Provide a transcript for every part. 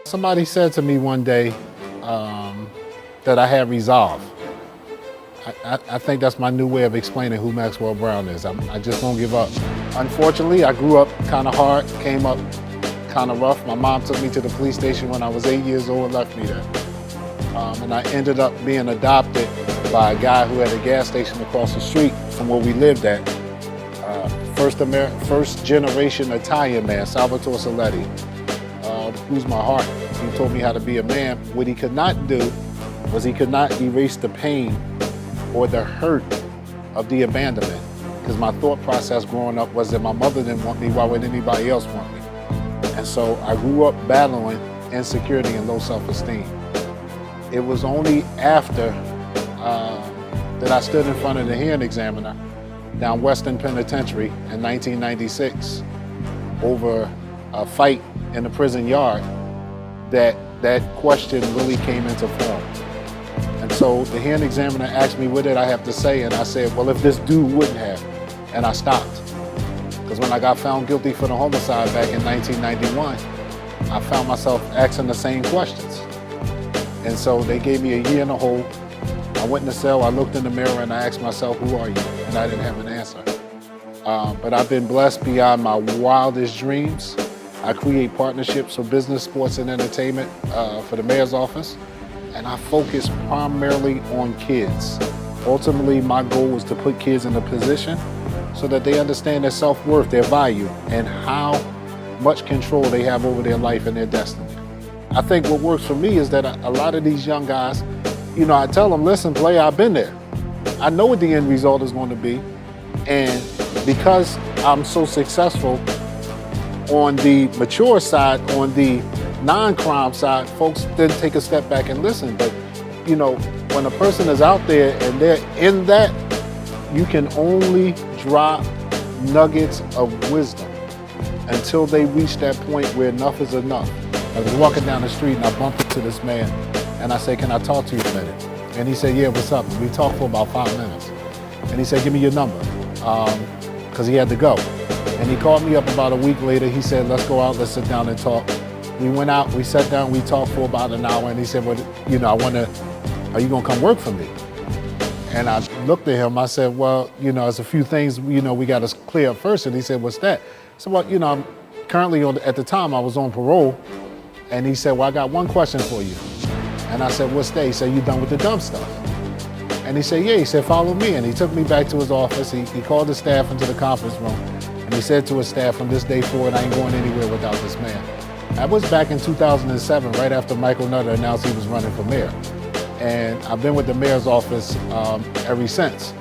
Somebody said to me one day that I had resolve. I think that's my new way of explaining who Maxwell Brown is. I just don't give up. Unfortunately, I grew up kind of hard, came up kind of rough. My mom took me to the police station when I was 8 years old and left me there. And I ended up being adopted by a guy who had a gas station across the street from where we lived at. First generation Italian man, Salvatore Saletti, who's my heart. He taught me how to be a man. What he could not do was he could not erase the pain or the hurt of the abandonment. Because my thought process growing up was that my mother didn't want me, why would anybody else want me? And so I grew up battling insecurity and low self-esteem. It was only after that I stood in front of the hearing examiner down Western Penitentiary in 1996 over a fight in the prison yard that question really came into form. And so the hearing examiner asked me what did I have to say, and I said, well, if this dude wouldn't have, and I stopped. Because when I got found guilty for the homicide back in 1991, I found myself asking the same questions. And so they gave me a year in a hole. I went in the cell, I looked in the mirror, and I asked myself, who are you? And I didn't have an answer. But I've been blessed beyond my wildest dreams. I create partnerships for business, sports, and entertainment for the mayor's office. And I focus primarily on kids. Ultimately, my goal is to put kids in a position so that they understand their self-worth, their value, and how much control they have over their life and their destiny. I think what works for me is that a lot of these young guys, I tell them, listen, player, I've been there. I know what the end result is going to be. And because I'm so successful on the mature side, on the non-crime side, folks then take a step back and listen. But, when a person is out there and they're in that, you can only drop nuggets of wisdom until they reach that point where enough is enough. I was walking down the street and I bumped into this man and I said, can I talk to you a minute? And he said, yeah, what's up? And we talked for about 5 minutes. And he said, give me your number, because he had to go. And he called me up about a week later. He said, let's go out, let's sit down and talk. We went out, we sat down, we talked for about an hour, and he said, well, are you gonna come work for me? And I looked at him, I said, well, there's a few things, we gotta clear up first. And he said, what's that? So, well, I'm currently, at the time, I was on parole. And he said, well, I got one question for you. And I said, what's that? He said, you done with the dumb stuff? And he said, yeah. He said, follow me. And he took me back to his office. He called the staff into the conference room. And he said to his staff, from this day forward, I ain't going anywhere without this man. That was back in 2007, right after Michael Nutter announced he was running for mayor. And I've been with the mayor's office ever since.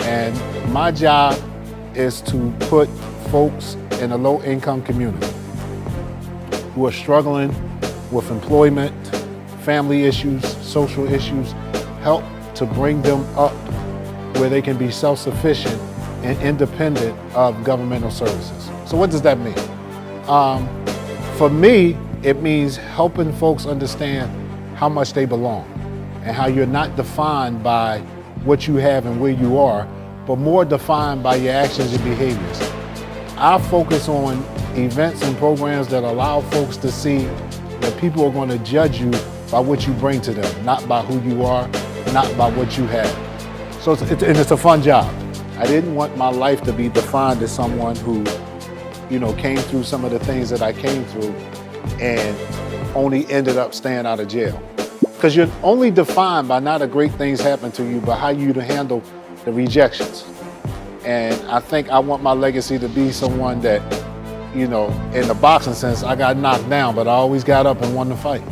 And my job is to put folks in a low-income community who are struggling with employment, family issues, social issues, help to bring them up where they can be self-sufficient and independent of governmental services. So what does that mean? For me, it means helping folks understand how much they belong and how you're not defined by what you have and where you are, but more defined by your actions and behaviors. I focus on events and programs that allow folks to see that people are going to judge you by what you bring to them, not by who you are, not by what you have. So it's a fun job. I didn't want my life to be defined as someone who, came through some of the things that I came through and only ended up staying out of jail. Because you're only defined by not the great things happen to you, but how you handle the rejections. And I think I want my legacy to be someone that, in the boxing sense, I got knocked down, but I always got up and won the fight.